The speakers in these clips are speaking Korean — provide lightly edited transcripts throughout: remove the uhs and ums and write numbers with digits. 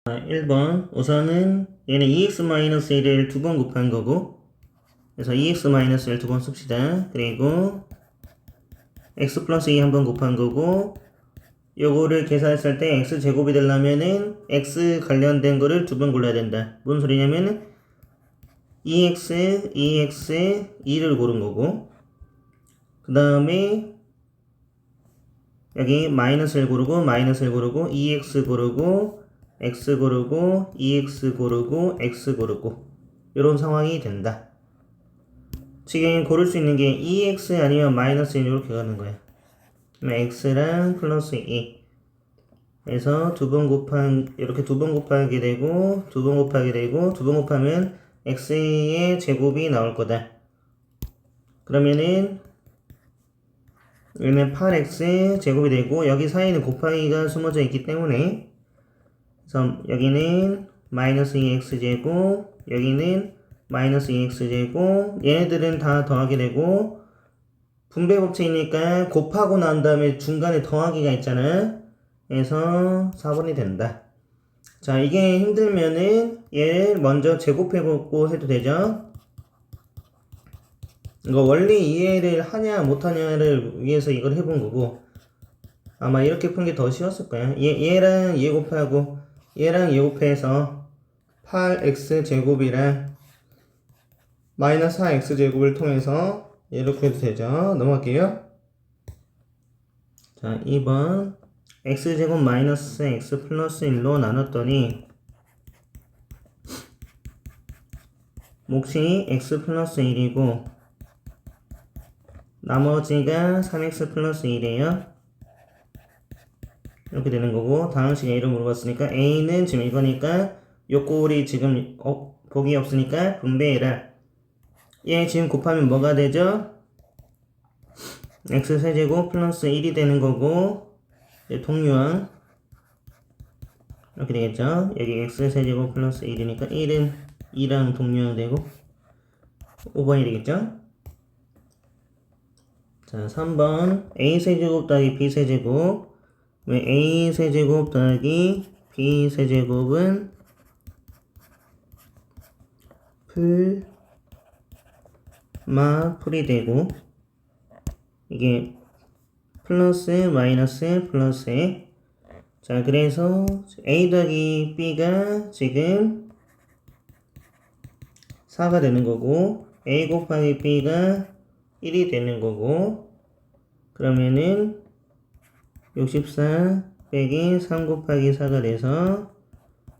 1번 우선은 얘는 2x-1을 두 번 곱한 거고, 그래서 2x-1을 두 번 씁시다. 그리고 x 플러스 2 한 번 곱한 거고, 요거를 계산했을 때 x제곱이 되려면은 x 관련된 거를 두 번 골라야 된다. 뭔 소리냐면은 2x, 2를 고른 거고, 그 다음에 여기 마이너스를 고르고, 2x 고르고, x 고르고, 2x 고르고, x 고르고, 이런 상황이 된다. 지금 고를 수 있는 게 2x 아니면 마이너스 1 이렇게 가는 거야. 그럼 x랑 플러스 2 해서 이렇게 두 번 곱하게 되고, 두 번 곱하면 x의 제곱이 나올 거다. 그러면은 여기는 8x 제곱이 되고, 여기 사이에는 곱하기가 숨어져 있기 때문에, 그래서 여기는 마이너스 2x 제곱, 여기는 마이너스 2x 제곱, 얘네들은 다 더하게 되고, 분배 법칙이니까 곱하고 난 다음에 중간에 더하기가 있잖아. 그래서 4번이 된다. 자, 이게 힘들면은 얘를 먼저 제곱해보고 해도 되죠. 이거 원리 이해를 하냐 못하냐를 위해서 이걸 해본 거고, 아마 이렇게 푼 게 더 쉬웠을 거야. 얘랑 얘 곱하고 얘랑 얘 곱해서 8x 제곱이랑 마이너스 4x 제곱을 통해서 이렇게 해도 되죠. 넘어갈게요. 자, 2번 x제곱 마이너스 x 플러스 1로 나눴더니 몫이 x 플러스 1이고 나머지가 3x 플러스 1이에요. 이렇게 되는 거고, 다음 시간에 이름 물어봤으니까 a는 지금 이거니까 요 꼴이 지금 복이 없으니까 분배해라. 얘 지금 곱하면 뭐가 되죠? x 세제곱 플러스 1이 되는 거고, 동류항 이렇게 되겠죠? 여기 x 세제곱 플러스 1이니까 1은 2랑 동류항 되고 5번이 되겠죠? 자, 3번 a 세제곱 더하기 b 세제곱. 왜 a 세제곱 더하기 b 세제곱은 풀이 되고, 이게 플러스 마이너스 플러스. 자, 그래서 a 더하기 b가 지금 4가 되는 거고, a 곱하기 b가 1이 되는 거고, 그러면은 64 빼기 3 곱하기 4가 돼서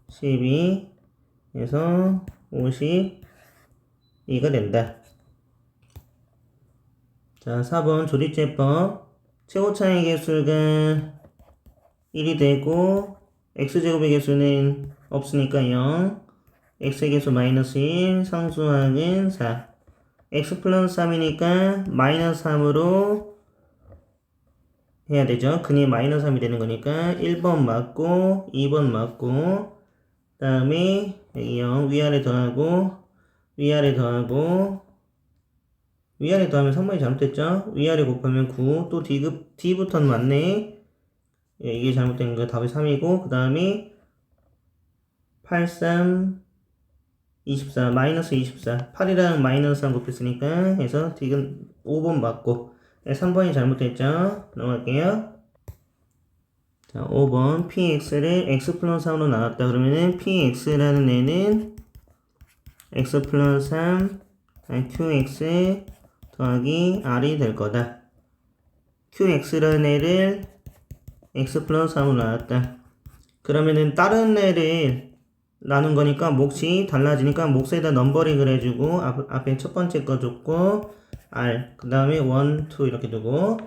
12에서 52가 된다. 자, 4번 조립제법. 최고차의 개수가 1이 되고 x제곱의 개수는 없으니까 0, x의 개수 마이너스 1, 상수항은 4, x 플러스 3이니까 마이너스 3으로 해야 되죠. 근이 마이너스 3이 되는 거니까 1번 맞고 2번 맞고, 그 다음에 여기 0 위아래 더하고 위아래 더하면 3번이 잘못됐죠. 위아래 곱하면 9, 또 D부터는 맞네. 이게 잘못된 거 답이 3이고, 그 다음에 8, 3, 24, 마이너스 24, 8이랑 마이너스 3 곱했으니까 해서 D는 5번 맞고 3번이 잘못됐죠. 넘어갈게요. 자, 5번 px를 x 플러스 3으로 나눴다. 그러면은 px라는 애는 x 플러스 3 qx 더하기 r이 될 거다. qx라는 애를 x 플러스 3으로 나눴다. 그러면은 다른 애를 나눈 거니까 몫이 달라지니까 몫에다 넘버링을 해주고, 앞에 첫 번째 거 줬고 r, 그 다음에 1, 2 이렇게 두고,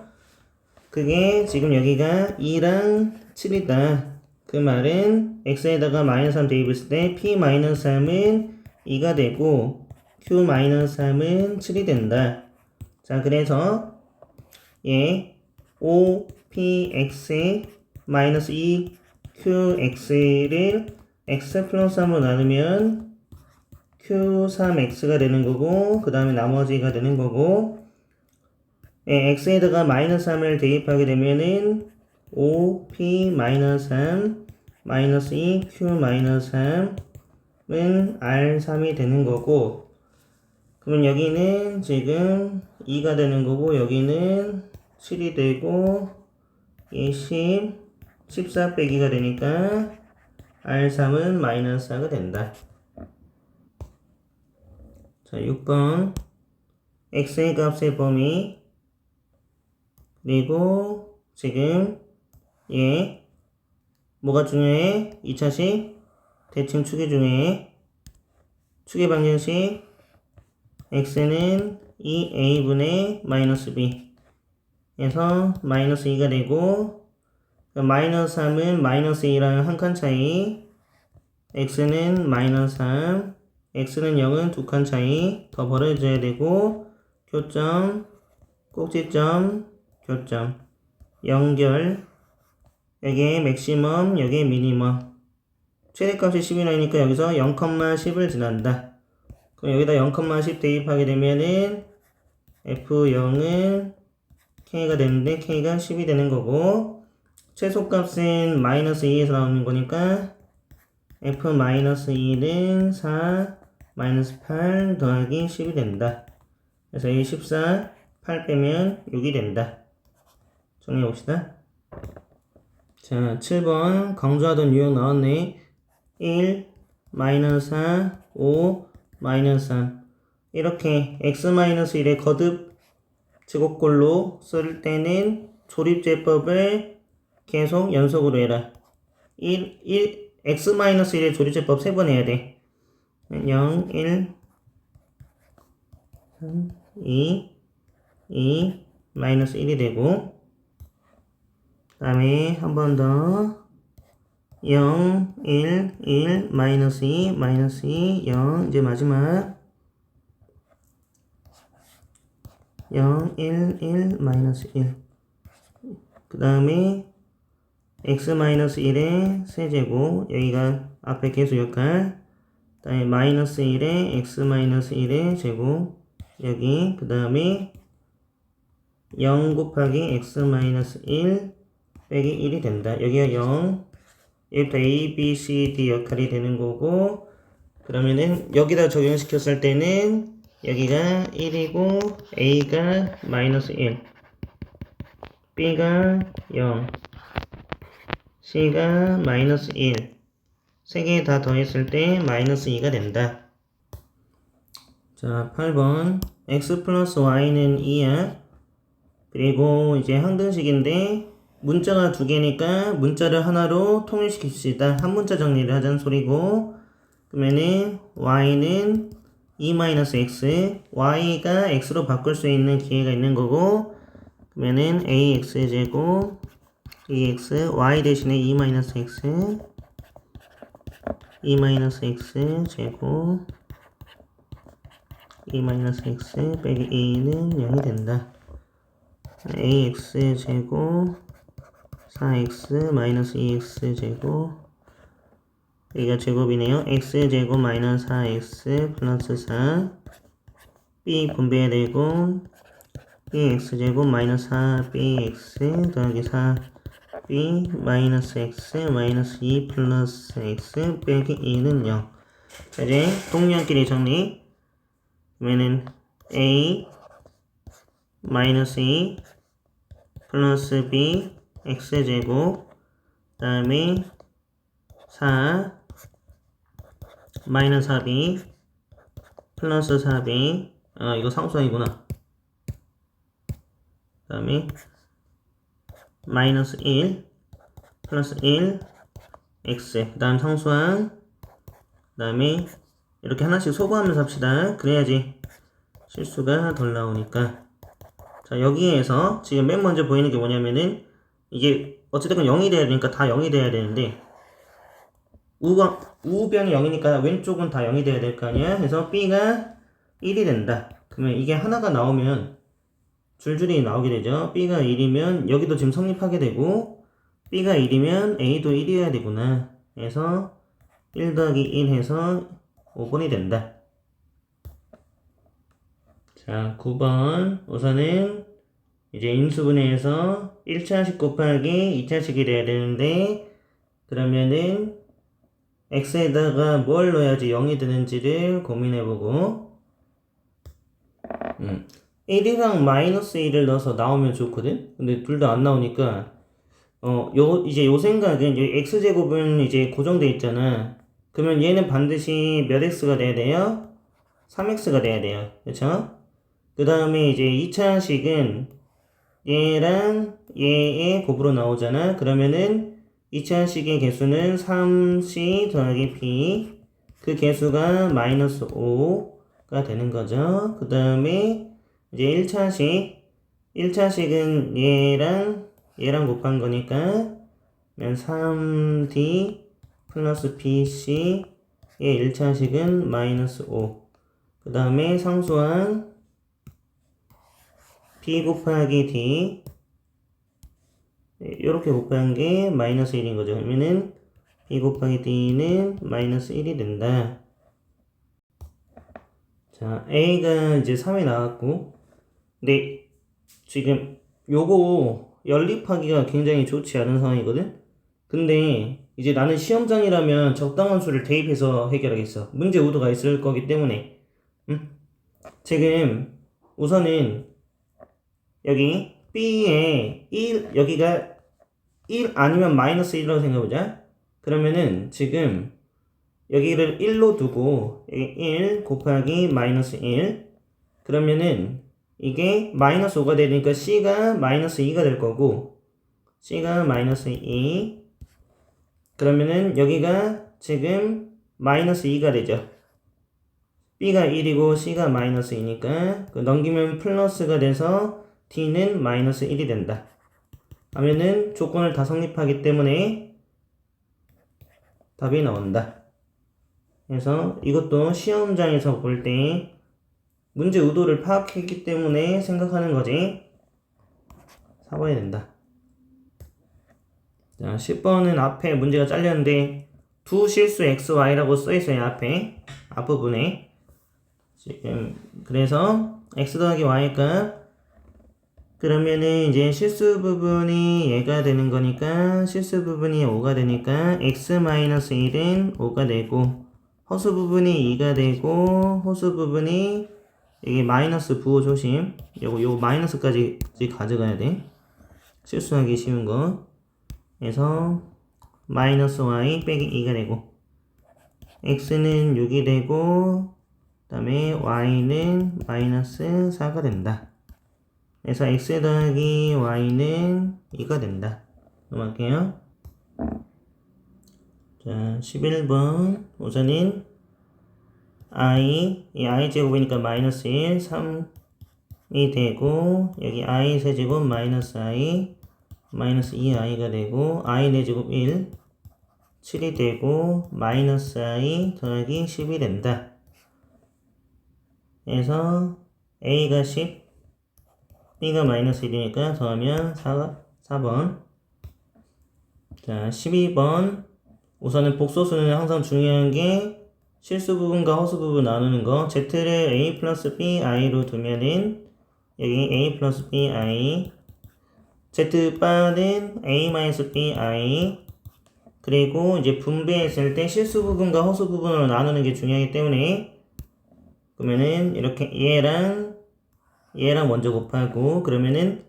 그게 지금 여기가 2랑 7이다. 그 말은 x에다가 마이너스 3 대입했을 때 p-3은 2가 되고 q-3은 7이 된다. 자, 그래서 얘 5px 마이너스 2qx를 x 플러스 3으로 나누면 q3x가 되는 거고, 그 다음에 나머지가 되는 거고, x에다가 마이너스 3을 대입하게 되면은 5p-3 마이너스 2, q 마이너스 3은 R3이 되는 거고, 그러면 여기는 지금 2가 되는 거고, 여기는 7이 되고, 10, 14 빼기가 되니까 R3은 마이너스 4가 된다. 자, 6번. x의 값의 범위, 그리고 지금 얘 뭐가 중요해? 2차식 대칭 추계 중에 추계 방정식 x는 2a분의 마이너스 b 에서 마이너스 2가 되고, 마이너스 3은 마이너스 2랑 한 칸 차이, x는 마이너스 3, x는 0은 두 칸 차이 더 벌어져야 되고, 교점, 꼭지점, 교점, 연결, 여기에 맥시멈, 여기에 미니멈. 최대값이 10이 나니까 여기서 0,10을 지난다. 그럼 여기다 0,10 대입하게 되면은 f0은 k가 되는데 k가 10이 되는 거고, 최소값은 마이너스 2에서 나오는 거니까 f-2는 4 마이너스 8 더하기 10이 된다. 그래서 이 14, 8 빼면 6이 된다. 정리해 봅시다. 자, 7번 강조하던 유형 나왔네. 1, 마이너스 4, 5, 마이너스 3. 이렇게 x-1의 거듭 제곱꼴로 쓸 때는 조립제법을 계속 연속으로 해라. x-1의 조립제법 3번 해야 돼. 0, 1, 3, 2, 마이너스 1이 되고, 그 다음에 한 번 더 0, 1, 마이너스 2, 0. 이제 마지막 0, 1, 마이너스 1. 그 다음에 x-1의 세제곱, 여기가 앞에 계수 역할. 그 다음에 마이너스 1의 x-1의 제곱, 여기. 그 다음에 0 곱하기 x-1 빼기 1이 된다. 여기가 0. 여기부터 a, b, c, d 역할이 되는 거고, 그러면은 여기다 적용시켰을 때는 여기가 1이고 a가 마이너스 1, b가 0, c가 마이너스 1. 세 개 다 더했을 때 마이너스 2가 된다. 자, 8번 x 플러스 y는 2야. 그리고 이제 항등식인데 문자가 두 개니까 문자를 하나로 통일시킵시다. 한 문자 정리를 하자는 소리고, 그러면은 y는 2-x, y가 x로 바꿀 수 있는 기회가 있는 거고, 그러면은 ax제곱 2x, y 대신에 2-x, 2-x 제곱 2-x 빼기 2는 0이 된다. ax 제곱 4x 마이너스 2x 제곱, 여기가 제곱이네요. x 제곱 마이너스 4x 플러스 4, b 분배해야 되고 bx 제곱 마이너스 4bx 더하기 4b 마이너스 x 마이너스 2 플러스 x 빼기 2는 0. 자, 이제 동량끼리 정리. 그러면은 a 마이너스 2 플러스 b x제곱, 그 다음에 4 마이너스 4b 플러스 4b, 이거 상수항이구나. 그 다음에 마이너스 1 플러스 1 x, 그 다음 상수항, 그 다음에 이렇게 하나씩 소거하면서 합시다. 그래야지 실수가 덜 나오니까. 자, 여기에서 지금 맨 먼저 보이는 게 뭐냐면은, 이게 어쨌든 0이 돼야 되니까 다 0이 돼야 되는데, 우변이 0이니까 왼쪽은 다 0이 돼야 될 거 아니야? 그래서 b가 1이 된다. 그러면 이게 하나가 나오면 줄줄이 나오게 되죠. b가 1이면 여기도 지금 성립하게 되고, b가 1이면 a도 1이어야 되구나. 그래서 1 더하기 1 해서 5번이 된다. 자, 9번. 우선은 이제 인수분해에서 1차식 곱하기 2차식이 돼야 되는데, 그러면은 x에다가 뭘 넣어야지 0이 되는지를 고민해보고 1이랑 마이너스 1을 넣어서 나오면 좋거든? 근데 둘 다 안 나오니까 이제 요 생각은 x제곱은 이제 고정돼 있잖아. 그러면 얘는 반드시 몇 x가 돼야 돼요? 3x가 돼야 돼요. 그쵸? 그 다음에 이제 2차식은 얘랑 얘의 곱으로 나오잖아. 그러면은 2차식의 개수는 3c 더하기 b, 그 개수가 마이너스 5가 되는 거죠. 그 다음에 이제 1차식은 얘랑 곱한 거니까 3d 플러스 bc의 1차식은 마이너스 5. 그 다음에 상수항 b 곱하기 d 이렇게 곱한 게 마이너스 1인 거죠. 그러면은 b 곱하기 d는 마이너스 1이 된다. 자, a가 이제 3에 나왔고, 근데 지금 요거 연립하기가 굉장히 좋지 않은 상황이거든. 근데 이제 나는 시험장이라면 적당한 수를 대입해서 해결하겠어. 문제 의도가 있을 거기 때문에. 지금 우선은 여기 B에 1, 여기가 1 아니면 마이너스 1이라고 생각해보자. 그러면은 지금 여기를 1로 두고 여기 1 곱하기 마이너스 1, 그러면은 이게 마이너스 5가 되니까 C가 마이너스 2가 될 거고, C가 마이너스 2, 그러면은 여기가 지금 마이너스 2가 되죠. B가 1이고 C가 마이너스 2니까 넘기면 플러스가 돼서 D는 마이너스 1이 된다. 하면은 조건을 다 성립하기 때문에 답이 나온다. 그래서 이것도 시험장에서 볼 때 문제 의도를 파악했기 때문에 생각하는 거지. 4번이 된다. 자, 10번은 앞에 문제가 잘렸는데 두 실수 xy라고 써있어요. 앞부분에. 지금 그래서 x 더하기 y가, 그러면은 이제 실수 부분이 얘가 되는 거니까 실수 부분이 5가 되니까 x-1은 5가 되고, 허수 부분이 2가 되고, 호수 부분이 여기 마이너스 부호 조심. 요거 마이너스까지 가져가야 돼. 실수하기 쉬운 거. 그래서 마이너스 y 빼기 2가 되고, x는 6이 되고, 그 다음에 y는 마이너스 4가 된다. 그래서 x 더하기 y는 2가 된다. 넘어갈게요. 자, 11번. 우선은 이 i 제곱이니까 마이너스 1, 3이 되고, 여기 i 세제곱 마이너스 i, 마이너스 2i가 되고, i 4제곱 1, 7이 되고, 마이너스 i 더하기 10이 된다. 그래서 a가 10, b가 마이너스 1이니까 더하면 4번. 자, 12번. 우선은 복소수는 항상 중요한 게 실수 부분과 허수 부분 나누는 거. z를 a 플러스 bi로 두면은 여기 a 플러스 bi, z바는 a 마이너스 bi, 그리고 이제 분배했을 때 실수 부분과 허수 부분으로 나누는 게 중요하기 때문에, 그러면은 이렇게 얘랑 먼저 곱하고, 그러면은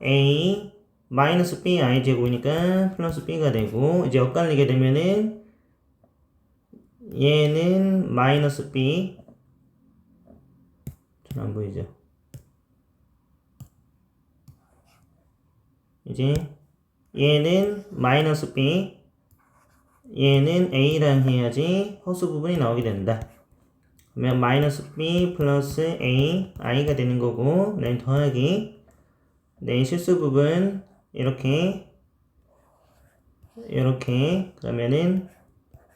a 마이너스 bi 제곱이니까 플러스 b가 되고, 이제 엇갈리게 되면은 얘는 마이너스 b, 잘 안 보이죠? 이제 얘는 마이너스 b, 얘는 a랑 해야지 허수 부분이 나오게 된다. 그러면 마이너스 b 플러스 a, i가 되는 거고, 네, 더하기, 네, 실수 부분 이렇게 그러면은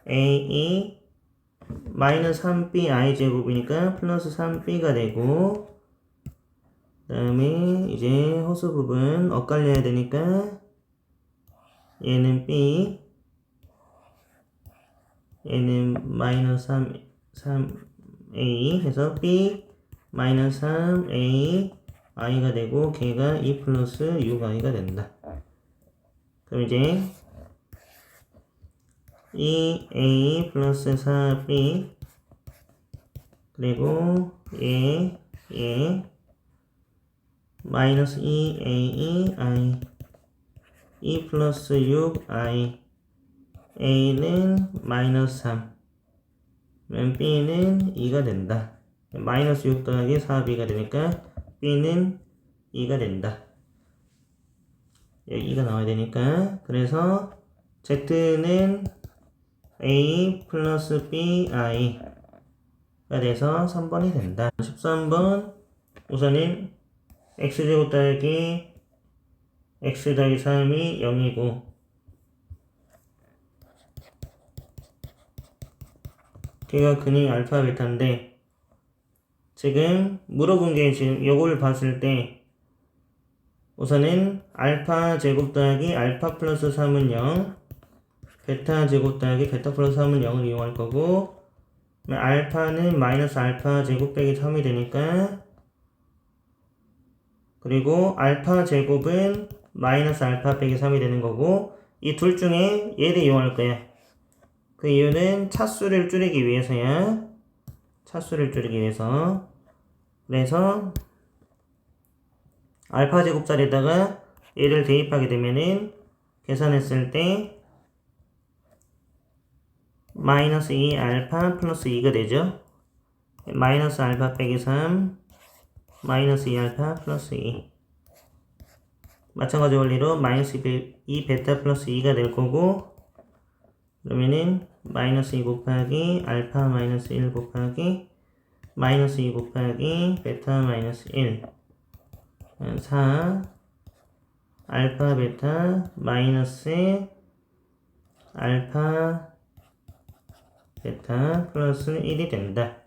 a 마이너스 3bi 제곱이니까 플러스 3b가 되고, 그 다음에 이제 허수 부분 엇갈려야 되니까 얘는 b, 얘는 마이너스 3a 해서 b 마이너스 3a i가 되고, 걔가 2 플러스 6i가 된다. 그럼 이제 2a 플러스 4b 그리고 마이너스 2ai e 플러스 6i a는 마이너스 3 그러면 b는 2가 된다. 마이너스 6 더하기 4b가 되니까 b는 2가 된다. 여기 2가 나와야 되니까 그래서 z는 a 플러스 bi가 돼서 3번이 된다. 13번 우선은 x제곱 더하기 x 더하기 3이 0이고 걔가 근이 알파 베타인데 지금 물어본 게 지금 요거를 봤을 때 우선은 알파 제곱 더하기 알파 플러스 3은 0 베타 제곱 더하기 베타 플러스 3은 0을 이용할 거고 알파는 마이너스 알파 제곱 빼기 3이 되니까 그리고 알파 제곱은 마이너스 알파 빼기 3이 되는 거고 이 둘 중에 얘를 이용할 거야. 그 이유는 차수를 줄이기 위해서야. 차수를 줄이기 위해서. 그래서 알파 제곱 자리에다가 얘를 대입하게 되면은 계산했을 때 마이너스 2 알파 플러스 2가 되죠. 마이너스 알파 빼기 3 마이너스 2 알파 플러스 2 마찬가지 원리로 마이너스 2 베타 플러스 2가 될 거고 그러면은 마이너스 2 곱하기 알파 마이너스 1 곱하기 마이너스 2 곱하기 베타 마이너스 1 4 알파 베타 마이너스 알파 베타 플러스 1이 된다.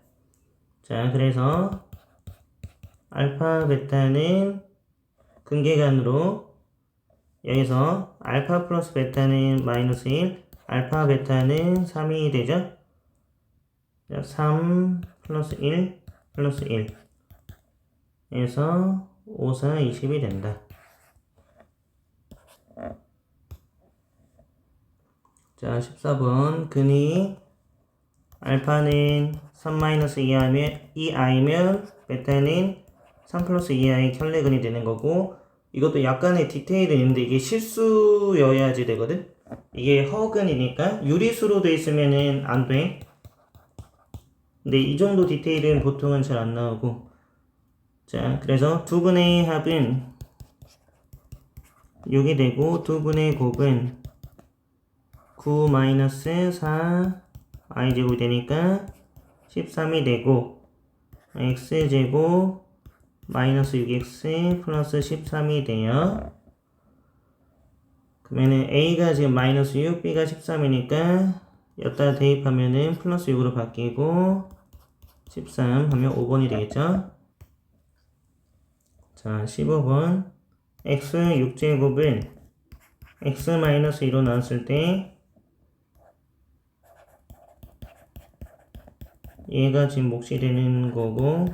자 그래서 알파 베타는 근계간으로 여기서 알파 플러스 베타는 마이너스 1 알파 베타는 3이 되죠. 3 플러스 1 플러스 1 에서 5, 4, 20이 된다. 자 14번 근이 알파는 3-2i면 베타는 3 플러스 2i 켤레근이 되는 거고 이것도 약간의 디테일은 있는데 이게 실수여야지 되거든. 이게 허근이니까 유리수로 돼 있으면은 안 돼. 근데 이 정도 디테일은 보통은 잘 안 나오고 자 그래서 두 분의 합은 6이 되고 두 분의 곱은 9 마이너스 4 i제곱이 되니까 13이 되고 x제곱 마이너스 6x 플러스 13이 돼요. 그러면은 a가 지금 마이너스 6, b가 13이니까 여기다 대입하면은 플러스 6으로 바뀌고 13 하면 5번이 되겠죠. 자 15번 x 6제곱은 x 마이너스 2로 나왔을 때 얘가 지금 몫이 되는 거고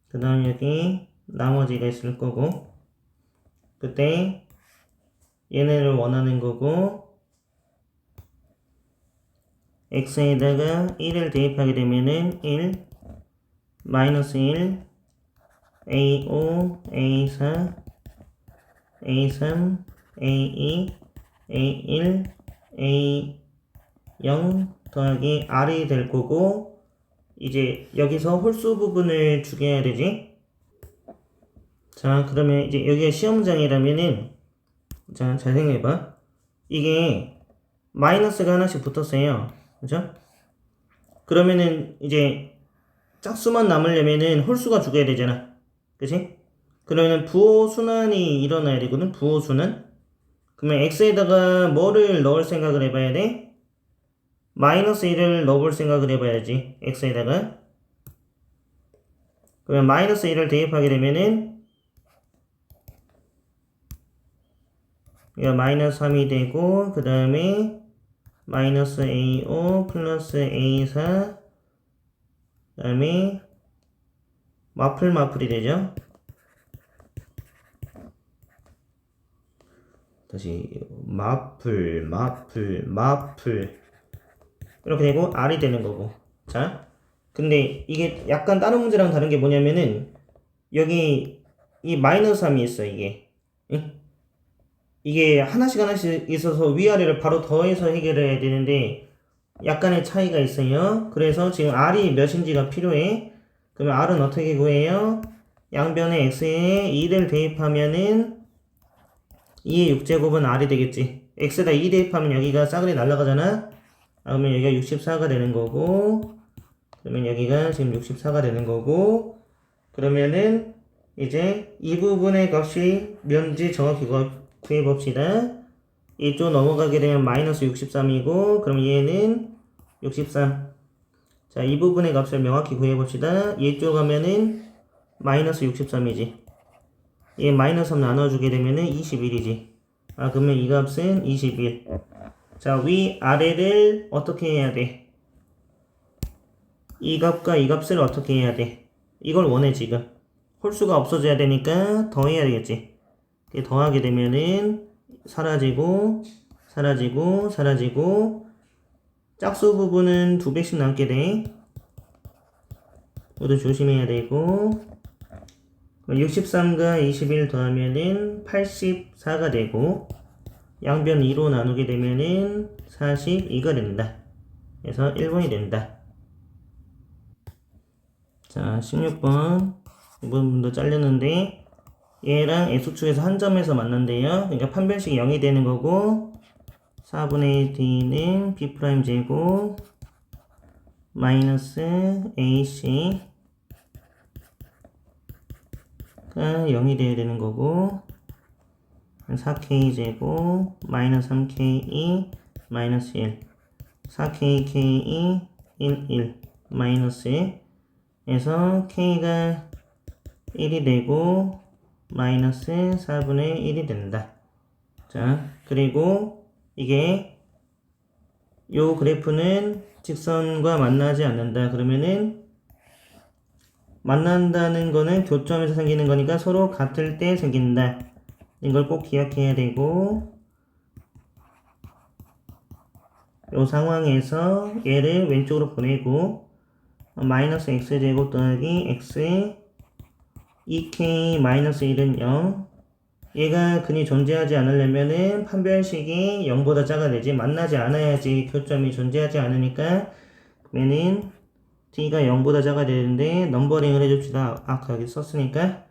그 다음 여기 나머지가 있을 거고 그때 얘네를 원하는 거고 x에다가 1을 대입하게 되면은 1 마이너스 1 a5 a4 a3 a2 a1 a0 더하기 r이 될 거고 이제 여기서 홀수 부분을 주게 해야 되지. 자 그러면 이제 여기가 시험장이라면은 자 잘 생각해봐. 이게 마이너스가 하나씩 붙었어요. 그죠? 그러면은 이제 짝수만 남으려면은 홀수가 죽어야 되잖아. 그치? 그러면은 부호 순환이 일어나야 되거든. 부호 순환. 그러면 x에다가 뭐를 넣을 생각을 해봐야 돼? 마이너스 1을 넣어볼 생각을 해봐야지. x에다가. 그러면 마이너스 1을 대입하게 되면은 이거 마이너스 3이 되고 그 다음에 마이너스 a5 플러스 a4 그 다음에 마플이 되죠. 다시 마플 이렇게 되고 R이 되는 거고. 자, 근데 이게 약간 다른 문제랑 다른 게 뭐냐면은 여기 이 마이너스 3이 있어. 이게 응? 이게 하나씩 있어서 위아래를 바로 더해서 해결해야 되는데 약간의 차이가 있어요. 그래서 지금 R이 몇인지가 필요해. 그러면 R은 어떻게 구해요? 양변에 X에 2를 대입하면은 2의 6제곱은 R이 되겠지. X에다 2 대입하면 여기가 싸그리 날아가잖아. 그러면 여기가 64가 되는 거고, 그러면 여기가 지금 64가 되는 거고, 그러면은 이제 이 부분의 값이 뭔지 정확히 구해봅시다. 이쪽 넘어가게 되면 마이너스 63이고, 그럼 얘는 63. 자, 이 부분의 값을 명확히 구해봅시다. 이쪽 가면은 마이너스 63이지. 얘 마이너스 3 나눠주게 되면은 21이지. 아, 그러면 이 값은 21. 자, 위아래를 어떻게 해야 돼? 이 값과 이 값을 어떻게 해야 돼? 이걸 원해, 지금. 홀수가 없어져야 되니까 더해야 되겠지. 더하게 되면은 사라지고, 짝수 부분은 2배씩 남게 돼. 모두 조심해야 되고, 63과 21 더하면은 84가 되고, 양변 2로 나누게 되면은 42가 된다. 그래서 1번이 된다. 자, 16번. 이 부분도 잘렸는데, 얘랑 X축에서 한 점에서 만난대요. 그러니까 판별식이 0이 되는 거고, 4분의 D는 B'제곱 마이너스 AC가 0이 되어야 되는 거고, 4K제곱 마이너스 3KE 마이너스 1 4KKE 1 마이너스 1 에서 K가 1이 되고 마이너스 4분의 1이 된다. 자, 그리고 이게 요 그래프는 직선과 만나지 않는다. 그러면은 만난다는 거는 교점에서 생기는 거니까 서로 같을 때 생긴다. 이걸 꼭 기억해야 되고, 이 상황에서 얘를 왼쪽으로 보내고 마이너스 x제곱 더하기 x의 2k 마이너스 1은 0. 얘가 근이 존재하지 않으려면은 판별식이 0보다 작아야 되지. 만나지 않아야지. 교점이 존재하지 않으니까 그러면은 d가 0보다 작아야 되는데 넘버링을 해줍시다. 아까 여기 썼으니까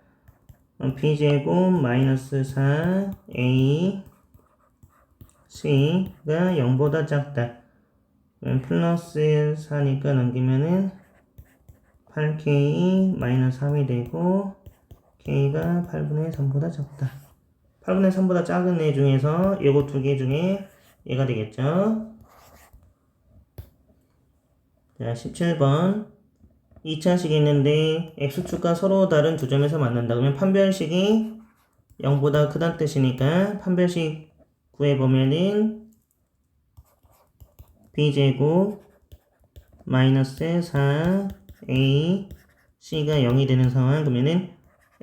b제곱 마이너스 4 a c가 0보다 작다. 플러스 4니까 넘기면은 8k 마이너스 3이 되고 k가 8분의 3보다 작다. 8분의 3보다 작은 애 중에서 요거 두 개 중에 얘가 되겠죠. 자, 17번 2차식이 있는데 x축과 서로 다른 두 점에서 만난다. 그러면 판별식이 0보다 크다는 뜻이니까 판별식 구해보면은 b제곱 마이너스 4 a c가 0이 되는 상황. 그러면은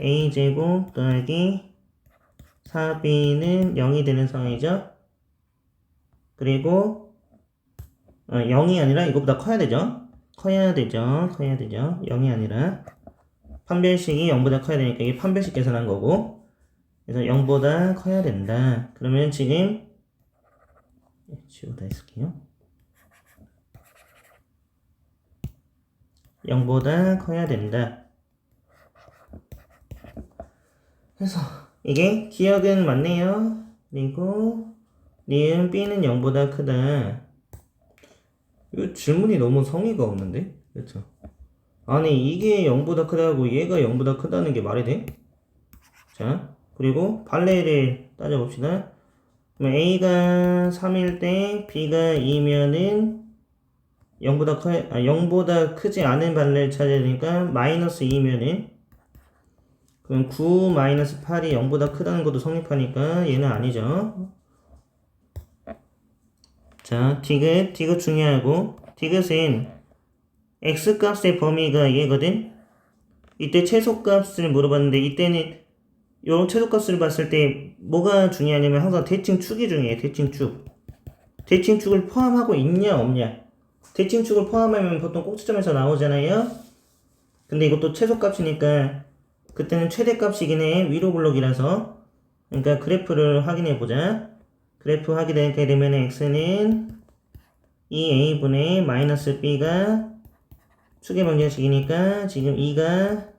a제곱 더하기 4b는 0이 되는 상황이죠. 그리고 0이 아니라 이거보다 커야 되죠. 커야 되죠. 0이 아니라 판별식이 0보다 커야 되니까 이게 판별식 계산한 거고, 그래서 0보다 커야 된다. 그러면 지금 지우다 했을게요. 0보다 커야 된다. 그래서 이게 기억은 맞네요. 그리고 니은 B는 0보다 크다. 이 질문이 너무 성의가 없는데? 그렇죠? 아니 이게 0보다 크다고 얘가 0보다 크다는 게 말이 돼? 자, 그리고 발레를 따져봅시다. 그럼 A가 3일 때 B가 2면은 0보다 크지 않은 발레를 찾아야 되니까 마이너스 2면은 그럼 9 마이너스 8이 0보다 크다는 것도 성립하니까 얘는 아니죠. 자, 디귿 중요하고 디귿은 x값의 범위가 얘거든. 이때 최소값을 물어봤는데 이때는 요 최소값을 봤을 때 뭐가 중요하냐면 항상 대칭축이 중요해. 대칭축. 대칭축을 포함하고 있냐 없냐. 대칭축을 포함하면 보통 꼭지점에서 나오잖아요. 근데 이것도 최소값이니까 그때는 최대값이긴 해. 위로 블록이라서. 그러니까 그래프를 확인해 보자. 그래프 확인하게 되면 x는 2a분의 마이너스 b가 축의 방정식이니까 지금 2가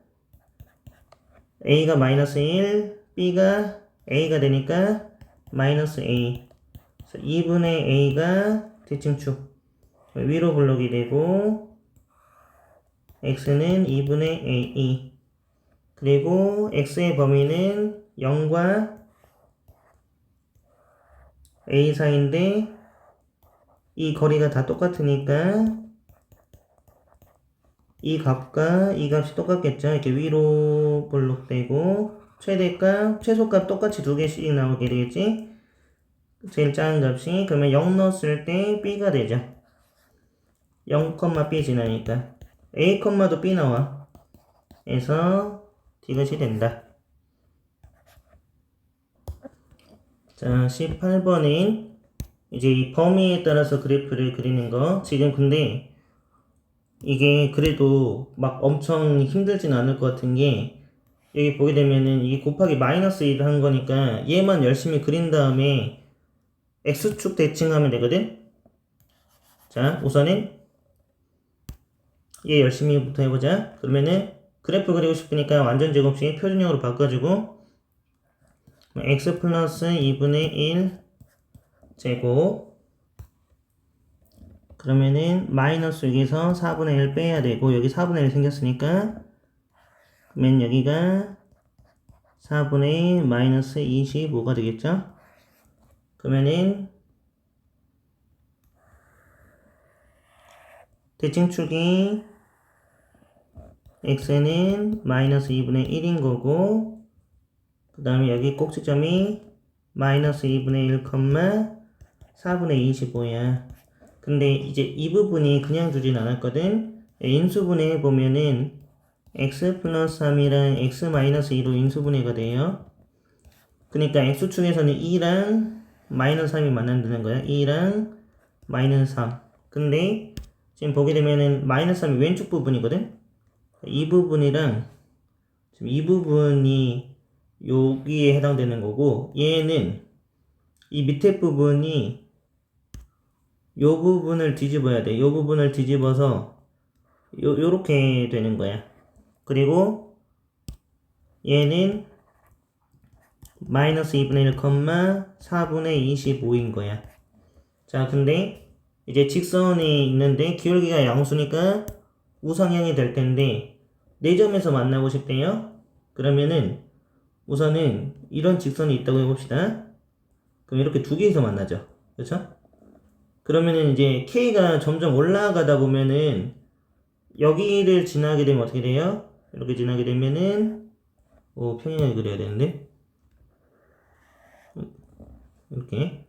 a가 마이너스 1, b가 a가 되니까 마이너스 a. 그래서 2분의 a가 대칭축 위로 블록이 되고 x는 2분의 a. 그리고 x의 범위는 0과 a 사이인데 이 거리가 다 똑같으니까 이 값과 이 값이 똑같겠죠. 이렇게 위로 블록되고 최대값, 최소값 똑같이 두 개씩 나오게 되겠지. 제일 작은 값이 그러면 0 넣었을 때 b가 되죠. 0, b 지나니까 a, 도 b 나와. 그래서 디귿이 된다. 자, 18번인 이제 이 범위에 따라서 그래프를 그리는 거. 지금 근데 이게 그래도 막 엄청 힘들진 않을 것 같은 게 여기 보게 되면은 이게 곱하기 마이너스 1을 한 거니까 얘만 열심히 그린 다음에 x축 대칭하면 되거든. 자, 우선은 얘 열심히부터 해보자. 그러면은 그래프 그리고 싶으니까 완전 제곱식 표준형으로 바꿔주고 x 플러스 2분의 1 제곱 그러면은 마이너스 여기서 4분의 1 빼야 되고 여기 4분의 1 생겼으니까 그러면 여기가 4분의 1 마이너스 25가 되겠죠? 그러면은 대칭축이 x는 마이너스 2분의 1인 거고 그 다음에 여기 꼭지점이 마이너스 2분의 1, 4분의 25야. 근데 이제 이 부분이 그냥 주진 않았거든. 인수분해 보면은 x 플러스 3이랑 x 마이너스 2로 인수분해가 돼요. 그러니까 x축에서는 2랑 마이너스 3이 만난다는 거야. 2랑 마이너스 3. 근데 지금 보게 되면은 마이너스 3이 왼쪽 부분이거든. 이 부분이랑 지금 이 부분이 여기에 해당되는 거고 얘는 이 밑에 부분이 요 부분을 뒤집어야 돼. 요 부분을 뒤집어서 요렇게 되는 거야. 그리고 얘는 마이너스 2분의 1, 4분의 25인 거야. 자, 근데 이제 직선이 있는데 기울기가 양수니까 우상향이 될 텐데 4점에서 만나고 싶대요. 그러면은 우선은 이런 직선이 있다고 해봅시다. 그럼 이렇게 두 개에서 만나죠. 그렇죠? 그러면은 이제 K가 점점 올라가다 보면은 여기를 지나게 되면 어떻게 돼요? 이렇게 지나게 되면은 평행하게 그려야 되는데 이렇게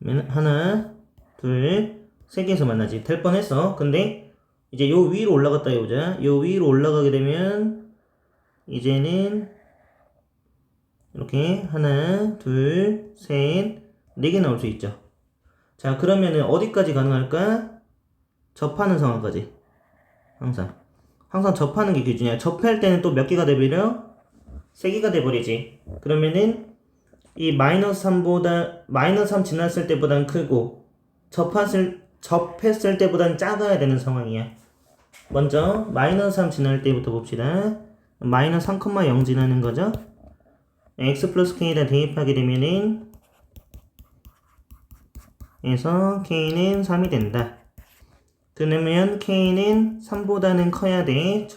그러면 하나 둘 세 개에서 만나지. 될 뻔했어. 근데 이제 요 위로 올라갔다 해보자. 요 위로 올라가게 되면 이제는 이렇게 하나, 둘, 셋, 4개 나올 수 있죠. 자, 그러면은 어디까지 가능할까? 접하는 상황까지. 항상 접하는 게 기준이야. 접할 때는 또 몇 개가 돼버려? 3개가 돼버리지. 그러면은 이 마이너스 3 지났을 때보단 크고 접했을 때보단 작아야 되는 상황이야. 먼저 마이너스 3 지날 때부터 봅시다. 마이너스 3,0 지나는 거죠. x 플러스 k에다 대입하게 되면은 그래서 k는 3이 된다. 그러면 k는 3보다는 커야 돼.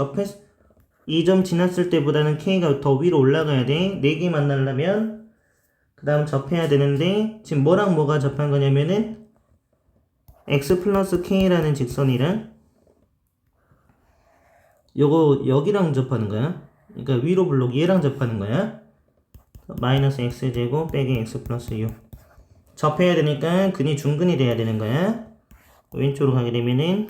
2점 지났을 때보다는 k가 더 위로 올라가야 돼. 4개 만나려면 그 다음 접해야 되는데 지금 뭐랑 뭐가 접한 거냐면은 x 플러스 k라는 직선이랑 요거 여기랑 접하는 거야. 그러니까 위로 블록 얘랑 접하는 거야. 마이너스 x제곱 빼기 x 플러스 6 접해야 되니까 근이 중근이 돼야 되는 거야. 왼쪽으로 가게 되면은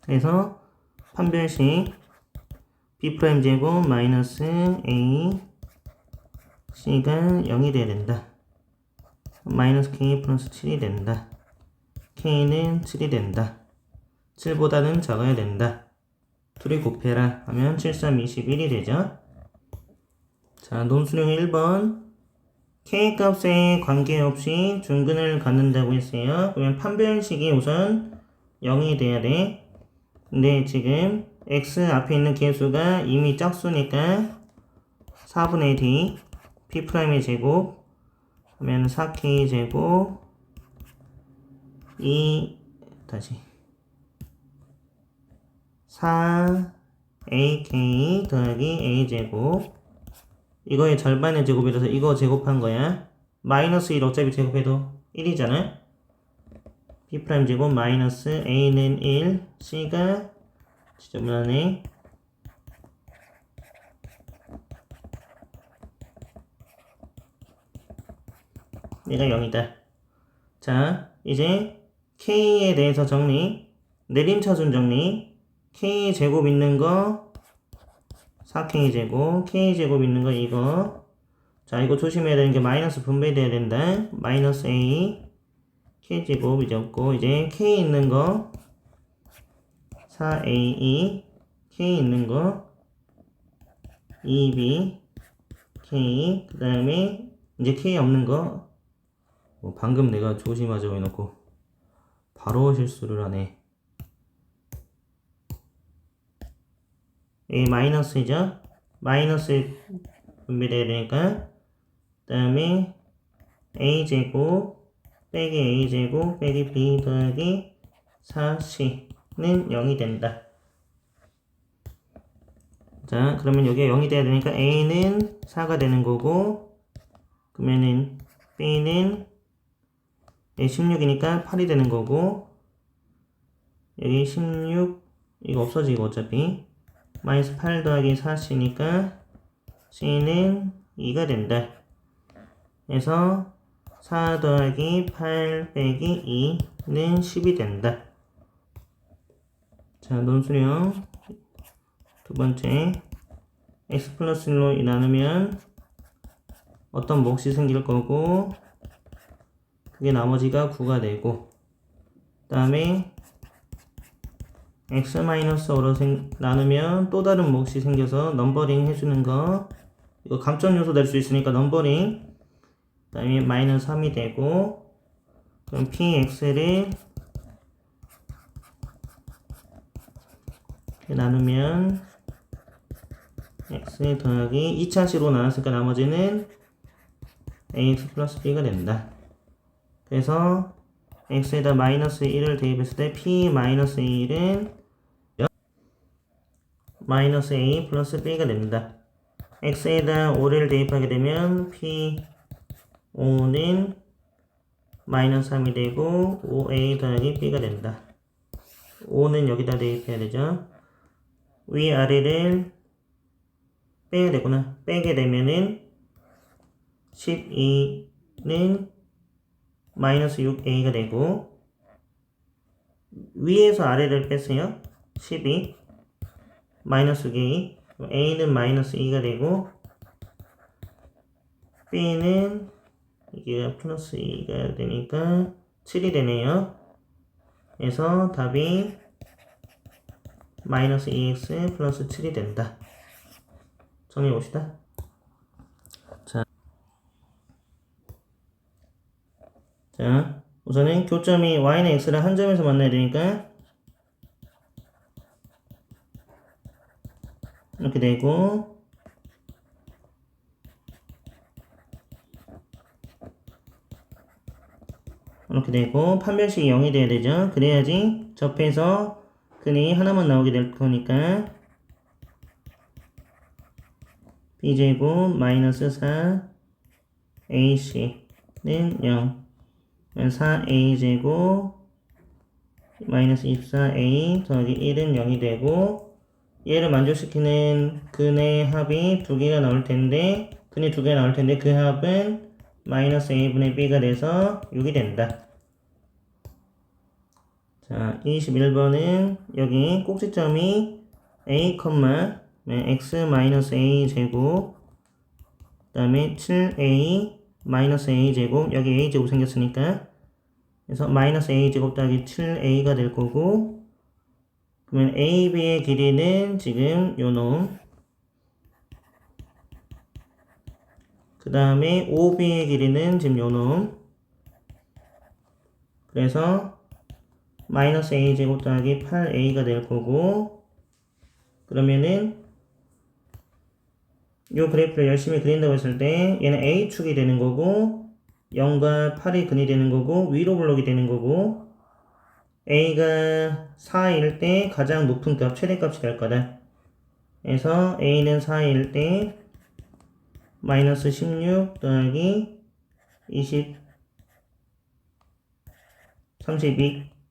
그래서 판별식 b' 제곱 마이너스 a c가 0이 돼야 된다. 마이너스 k 플러스 7이 된다. k는 7이 된다. 7보다는 작아야 된다. 둘이 곱해라 하면 7, 3, 21이 되죠. 자, 논술형 1번 k 값에 관계없이 중근을 갖는다고 했어요. 그러면 판별식이 우선 0이 돼야 돼. 근데 지금 x 앞에 있는 개수가 이미 짝수니까 4분의 d p'의 제곱 하면 4k 제곱 4ak 더하기 a 제곱 이거의 절반의 제곱이라서 이거 제곱한 거야. 마이너스 1 어차피 제곱해도 1이잖아. p' 제곱 마이너스 a는 1 c가 지저분하네. 얘가 0이다. 자, 이제 k에 대해서 정리. 내림차순 정리. k 제곱 있는 거 4k 제곱, k 제곱 있는 거 이거. 자, 이거 조심해야 되는 게 마이너스 분배돼야 된다. 마이너스 a k 제곱 이제 없고 이제 k 있는 거 4a k 있는 거 2b k 그 다음에 이제 k 없는 거 방금 내가 조심하자고 해놓고 바로 실수를 하네. a 마이너스죠. 마이너스 분배돼야 되니까 그 다음에 a제곱 빼기 a제곱 빼기 b 더하기 4c는 0이 된다. 자, 그러면 여기가 0이 돼야 되니까 a는 4가 되는 거고 그러면은 b는 16이니까 8이 되는 거고 여기 16 이거 없어지고 어차피 마이너스 8 더하기 4c니까 c는 2가 된다. 그래서 4 더하기 8 빼기 2는 10이 된다. 자, 논술형 두 번째 x 플러스 1로 나누면 어떤 몫이 생길 거고 그게 나머지가 9가 되고 그 다음에 x-5로 나누면 또 다른 몫이 생겨서 넘버링 해주는 거 이거 감점 요소 될 수 있으니까 넘버링 그 다음에 마이너스 3이 되고 그럼 px를 나누면 x 더하기 2차식으로 나눴으니까 나머지는 ax 플러스 b가 된다. 그래서 x에다 마이너스 1을 대입했을 때 p 마이너스 1은 마이너스 a 플러스 b가 됩니다. x에다 5를 대입하게 되면 p 5는 마이너스 3이 되고 5a 더하기 b가 된다. 5는 여기다 대입해야 되죠. 위아래를 빼야 되구나. 빼게 되면은 12는 마이너스 6a가 되고 위에서 아래를 뺐어요. 12 마이너스 6a a는 마이너스 2가 되고 b는 이게 플러스 2가 되니까 7이 되네요. 그래서 답이 마이너스 2x 플러스 7이 된다. 정리해 봅시다. 자, 우선은 교점이 y는 x를 한 점에서 만나야 되니까 이렇게 되고 이렇게 되고 판별식이 0이 돼야 되죠. 그래야지 접해서 근이 하나만 나오게 될 거니까 b제곱 마이너스 4 ac는 0 4a제곱 마이너스 24a 더하기 1은 0이 되고 얘를 만족시키는 근의 합이 두 개가 나올 텐데 근이 두 개 나올 텐데 그 합은 마이너스 a분의 b가 돼서 6이 된다. 자, 21번은 여기 꼭지점이 a, x 마이너스 a 제곱 그 다음에 7a 마이너스 a 제곱 여기 a 제곱 생겼으니까 그래서 마이너스 a 제곱 더하기 7a가 될 거고 그러면 AB의 길이는 지금 요 놈. 그 다음에 OB의 길이는 지금 요 놈. 그래서 마이너스 A 제곱 더하기 8A가 될 거고 그러면은 요 그래프를 열심히 그린다고 했을 때 얘는 A축이 되는 거고 0과 8이 근이 되는 거고 위로 블록이 되는 거고 A가 4일 때 가장 높은 값, 최대값이 될 거다. 그래서 A는 4일 때 마이너스 16 더하기 20, 32